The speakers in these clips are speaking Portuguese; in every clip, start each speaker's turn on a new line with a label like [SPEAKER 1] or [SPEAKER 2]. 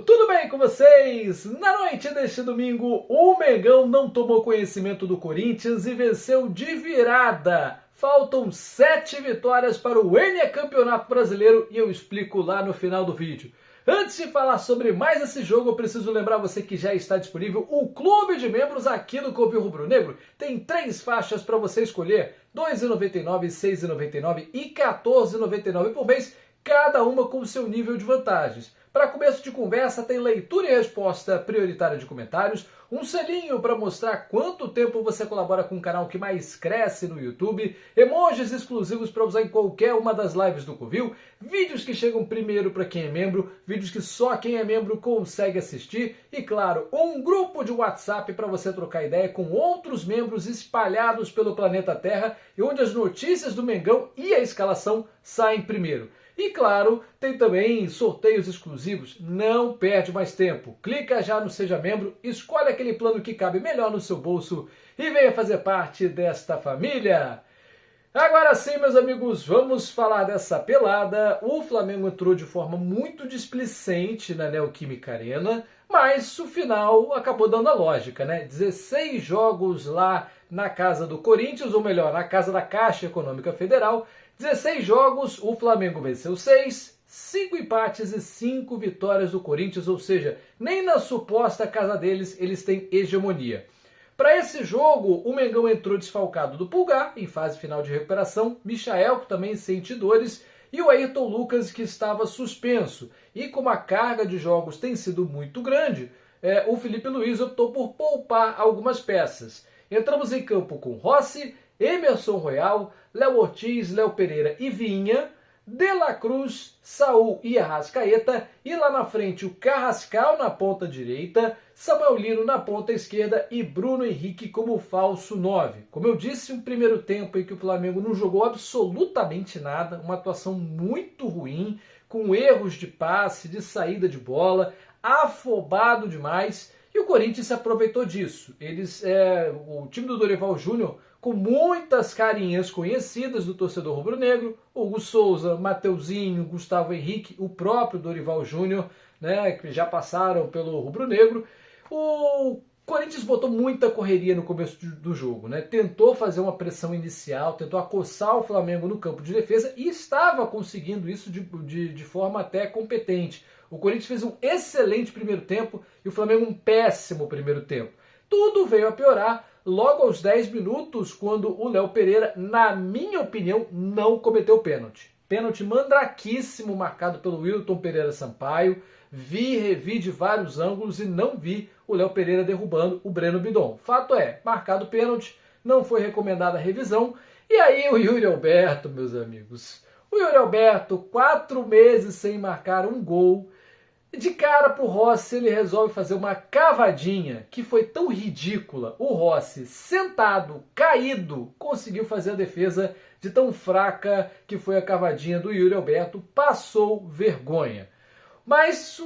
[SPEAKER 1] tudo bem com vocês? Na noite deste domingo, o Mengão não tomou conhecimento do Corinthians e venceu de virada. Faltam 7 vitórias para o Campeonato Brasileiro e eu explico lá no final do vídeo. Antes de falar sobre mais esse jogo, eu preciso lembrar você que já está disponível o clube de membros aqui do Covil Rubro Negro. Tem 3 faixas para você escolher, R$ 2,99, R$ 6,99 e R$ 14,99 por mês, cada uma com o seu nível de vantagens. Para começo de conversa, tem leitura e resposta prioritária de comentários, um selinho para mostrar quanto tempo você colabora com o canal que mais cresce no YouTube, emojis exclusivos para usar em qualquer uma das lives do Covil, vídeos que chegam primeiro para quem é membro, vídeos que só quem é membro consegue assistir e, claro, um grupo de WhatsApp para você trocar ideia com outros membros espalhados pelo planeta Terra e onde as notícias do Mengão e a escalação saem primeiro. E claro, tem também sorteios exclusivos, não perde mais tempo. Clica já no Seja Membro, escolhe aquele plano que cabe melhor no seu bolso e venha fazer parte desta família. Agora sim, meus amigos, vamos falar dessa pelada. O Flamengo entrou de forma muito displicente na Neoquímica Arena, mas o final acabou dando a lógica, né? 16 jogos lá na casa do Corinthians, ou melhor, na casa da Caixa Econômica Federal. 16 jogos, o Flamengo venceu 6, 5 empates e 5 vitórias do Corinthians, ou seja, nem na suposta casa deles eles têm hegemonia. Para esse jogo, o Mengão entrou desfalcado do Pulgar, em fase final de recuperação, Michael, que também sente dores, e o Ayrton Lucas, que estava suspenso. E como a carga de jogos tem sido muito grande, o Felipe Luiz optou por poupar algumas peças. Entramos em campo com Rossi, Emerson Royal, Léo Ortiz, Léo Pereira e Vinha, De La Cruz, Saul e Arrascaeta, e lá na frente o Carrascal na ponta direita, Samuel Lino na ponta esquerda e Bruno Henrique como falso 9. Como eu disse, um primeiro tempo em que o Flamengo não jogou absolutamente nada, uma atuação muito ruim, com erros de passe, de saída de bola, afobado demais, e o Corinthians se aproveitou disso. O time do Dorival Júnior, com muitas carinhas conhecidas do torcedor rubro-negro, Hugo Souza, Mateuzinho, Gustavo Henrique, o próprio Dorival Júnior, né, que já passaram pelo rubro-negro. O Corinthians botou muita correria no começo do jogo, né? Tentou fazer uma pressão inicial, tentou acossar o Flamengo no campo de defesa e estava conseguindo isso de forma até competente. O Corinthians fez um excelente primeiro tempo e o Flamengo um péssimo primeiro tempo. Tudo veio a piorar logo aos 10 minutos, quando o Léo Pereira, na minha opinião, não cometeu pênalti. Pênalti mandraquíssimo marcado pelo Wilton Pereira Sampaio. Revi de vários ângulos e não vi o Léo Pereira derrubando o Breno Bidon. Fato é, marcado pênalti, não foi recomendada a revisão. E aí o Yuri Alberto, meus amigos. O Yuri Alberto, 4 meses sem marcar um gol. De cara pro Rossi, ele resolve fazer uma cavadinha que foi tão ridícula. O Rossi, sentado, caído, conseguiu fazer a defesa de tão fraca que foi a cavadinha do Yuri Alberto. Passou vergonha. Mas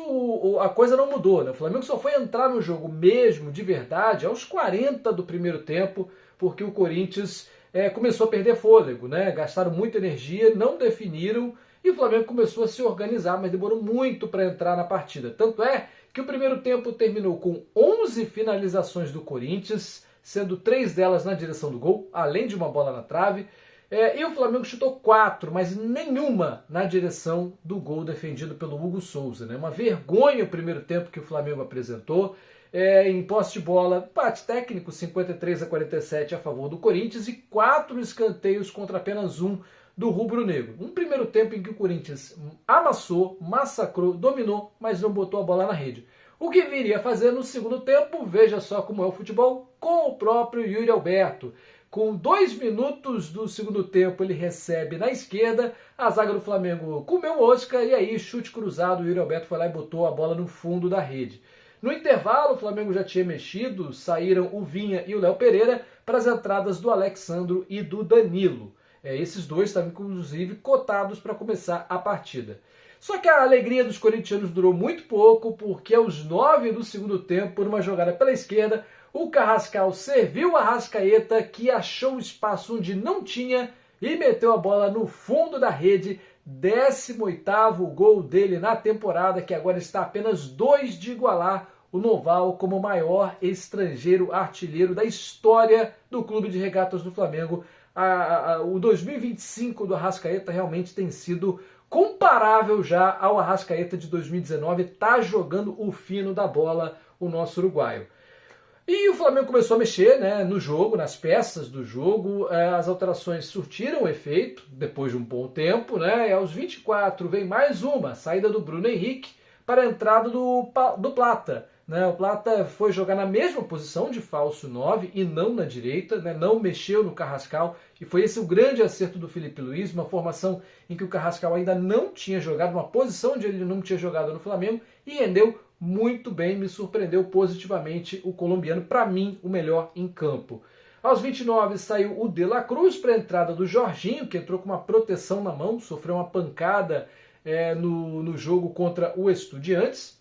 [SPEAKER 1] a coisa não mudou, né? O Flamengo só foi entrar no jogo mesmo, de verdade, aos 40 do primeiro tempo, porque o Corinthians começou a perder fôlego, né? Gastaram muita energia, não definiram, e o Flamengo começou a se organizar, mas demorou muito para entrar na partida. Tanto é que o primeiro tempo terminou com 11 finalizações do Corinthians, sendo 3 delas na direção do gol, além de uma bola na trave. E o Flamengo chutou 4, mas nenhuma na direção do gol defendido pelo Hugo Souza, né? Uma vergonha o primeiro tempo que o Flamengo apresentou. Em posse de bola, empate técnico, 53-47 a favor do Corinthians e 4 escanteios contra apenas 1 do rubro-negro. Um primeiro tempo em que o Corinthians amassou, massacrou, dominou, mas não botou a bola na rede. O que viria a fazer no segundo tempo, veja só como é o futebol, com o próprio Yuri Alberto. Com 2 minutos do segundo tempo, ele recebe na esquerda, a zaga do Flamengo comeu mosca e aí, chute cruzado, o Yuri Alberto foi lá e botou a bola no fundo da rede. No intervalo, o Flamengo já tinha mexido, saíram o Vinha e o Léo Pereira para as entradas do Alexandro e do Danilo. Esses dois estavam, inclusive, cotados para começar a partida. Só que a alegria dos corintianos durou muito pouco, porque aos 9 do segundo tempo, por uma jogada pela esquerda, o Carrascal serviu a Arrascaeta, que achou espaço onde não tinha e meteu a bola no fundo da rede, 18º gol dele na temporada, que agora está a apenas 2 de igualar o Noval como o maior estrangeiro artilheiro da história do Clube de Regatas do Flamengo. O 2025 do Arrascaeta realmente tem sido comparável já ao Arrascaeta de 2019, está jogando o fino da bola o nosso uruguaio. E o Flamengo começou a mexer, né, no jogo, nas peças do jogo, as alterações surtiram efeito depois de um bom tempo, né, e aos 24 vem mais uma, saída do Bruno Henrique para a entrada do Plata. Né, o Plata foi jogar na mesma posição de falso 9 e não na direita, né, não mexeu no Carrascal, e foi esse o grande acerto do Felipe Luiz, uma formação em que o Carrascal ainda não tinha jogado, uma posição onde ele não tinha jogado no Flamengo, e rendeu muito bem, me surpreendeu positivamente o colombiano, para mim o melhor em campo. Aos 29 saiu o De La Cruz para a entrada do Jorginho, que entrou com uma proteção na mão, sofreu uma pancada no jogo contra o Estudiantes,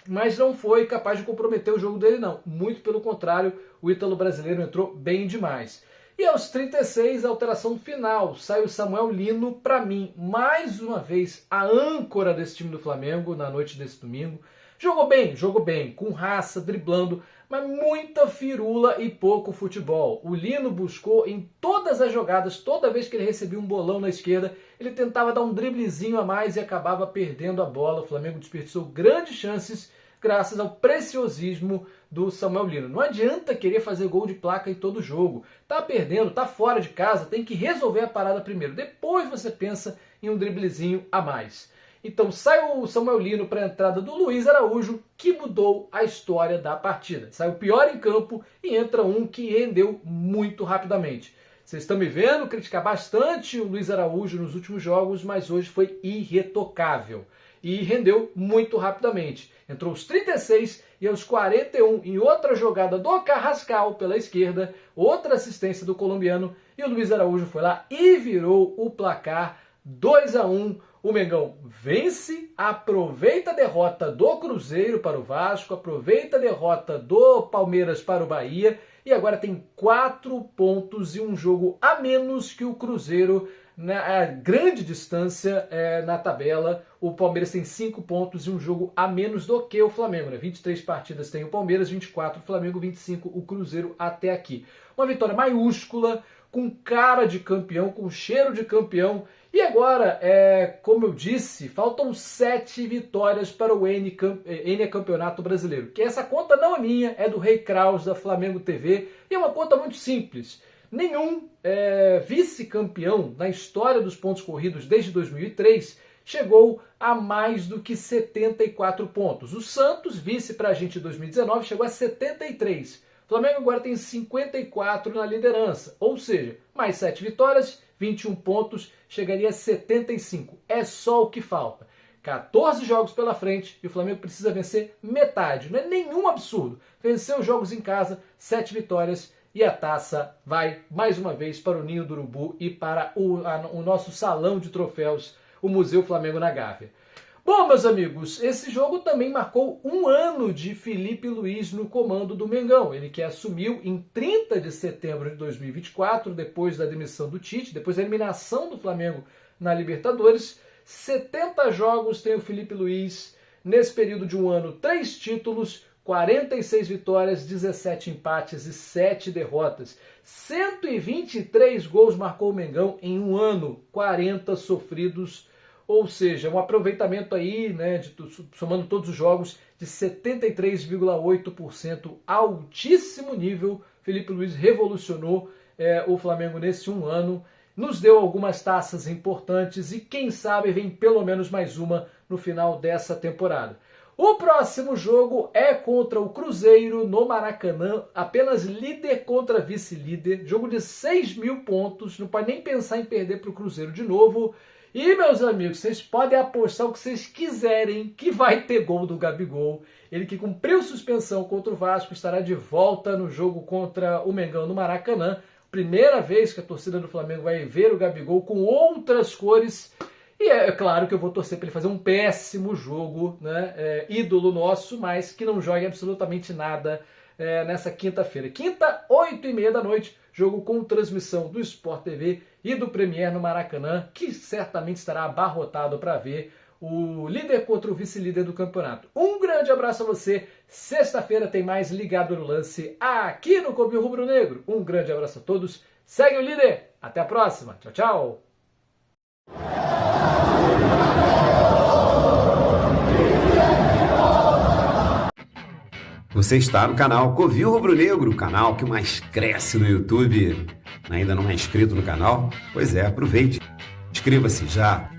[SPEAKER 1] mas não foi capaz de comprometer o jogo dele não, muito pelo contrário, o ítalo brasileiro entrou bem demais. E aos 36, a alteração final, sai o Samuel Lino, para mim, mais uma vez, a âncora desse time do Flamengo na noite desse domingo. Jogou bem, com raça, driblando, mas muita firula e pouco futebol. O Lino buscou em todas as jogadas, toda vez que ele recebia um bolão na esquerda, ele tentava dar um driblezinho a mais e acabava perdendo a bola. O Flamengo desperdiçou grandes chances graças ao preciosismo do Samuel Lino. Não adianta querer fazer gol de placa em todo jogo. Tá perdendo, tá fora de casa, tem que resolver a parada primeiro. Depois você pensa em um driblezinho a mais. Então sai o Samuel Lino para a entrada do Luiz Araújo, que mudou a história da partida. Sai o pior em campo e entra um que rendeu muito rapidamente. Vocês estão me vendo criticar bastante o Luiz Araújo nos últimos jogos, mas hoje foi irretocável. E rendeu muito rapidamente. Entrou aos 36 e aos 41 em outra jogada do Carrascal pela esquerda, outra assistência do colombiano, e o Luiz Araújo foi lá e virou o placar 2-1. O Mengão vence, aproveita a derrota do Cruzeiro para o Vasco, aproveita a derrota do Palmeiras para o Bahia e agora tem 4 pontos e um jogo a menos que o Cruzeiro na grande distância na tabela. O Palmeiras tem 5 pontos e um jogo a menos do que o Flamengo. Né? 23 partidas tem o Palmeiras, 24 o Flamengo, 25 o Cruzeiro até aqui. Uma vitória maiúscula, com cara de campeão, com cheiro de campeão. E agora, como eu disse, faltam 7 vitórias para o N Campeonato Brasileiro. Que essa conta não é minha, é do Rei Kraus, da Flamengo TV. E é uma conta muito simples. Nenhum vice-campeão na história dos pontos corridos desde 2003 chegou a mais do que 74 pontos. O Santos, vice para a gente em 2019, chegou a 73. O Flamengo agora tem 54 na liderança, ou seja, mais 7 vitórias, 21 pontos, chegaria a 75. É só o que falta. 14 jogos pela frente e o Flamengo precisa vencer metade. Não é nenhum absurdo. Vencer os jogos em casa, 7 vitórias e a taça vai mais uma vez para o Ninho do Urubu e para o nosso salão de troféus, o Museu Flamengo na Gávea. Bom, meus amigos, esse jogo também marcou um ano de Felipe Luiz no comando do Mengão. Ele que assumiu em 30 de setembro de 2024, depois da demissão do Tite, depois da eliminação do Flamengo na Libertadores. 70 jogos tem o Felipe Luiz. Nesse período de um ano, 3 títulos, 46 vitórias, 17 empates e 7 derrotas. 123 gols marcou o Mengão em um ano, 40 sofridos. Ou seja, um aproveitamento aí, né, somando todos os jogos, de 73,8%, altíssimo nível. Felipe Luiz revolucionou o Flamengo nesse um ano, nos deu algumas taças importantes e quem sabe vem pelo menos mais uma no final dessa temporada. O próximo jogo é contra o Cruzeiro no Maracanã, apenas líder contra vice-líder, jogo de 6.000 pontos, não pode nem pensar em perder para o Cruzeiro de novo. E, meus amigos, vocês podem apostar o que vocês quiserem que vai ter gol do Gabigol. Ele que cumpriu suspensão contra o Vasco estará de volta no jogo contra o Mengão no Maracanã. Primeira vez que a torcida do Flamengo vai ver o Gabigol com outras cores. E é claro que eu vou torcer para ele fazer um péssimo jogo, né? Ídolo nosso, mas que não jogue absolutamente nada nessa quinta-feira. Quinta, 8h30 da noite, jogo com transmissão do Sport TV e do Premier no Maracanã, que certamente estará abarrotado para ver o líder contra o vice-líder do campeonato. Um grande abraço a você. Sexta-feira tem mais Ligado no Lance aqui no Clube Rubro Negro. Um grande abraço a todos. Segue o líder. Até a próxima. Tchau, tchau.
[SPEAKER 2] Você está no canal Covil Rubro Negro, o canal que mais cresce no YouTube. Ainda não é inscrito no canal? Pois é, aproveite. Inscreva-se já.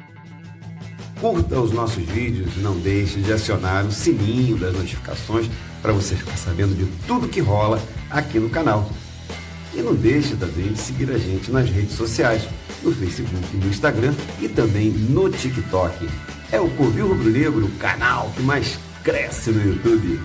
[SPEAKER 2] Curta os nossos vídeos e não deixe de acionar o sininho das notificações para você ficar sabendo de tudo que rola aqui no canal. E não deixe também de seguir a gente nas redes sociais, no Facebook, no Instagram e também no TikTok. É o Covil Rubro Negro, o canal que mais cresce no YouTube.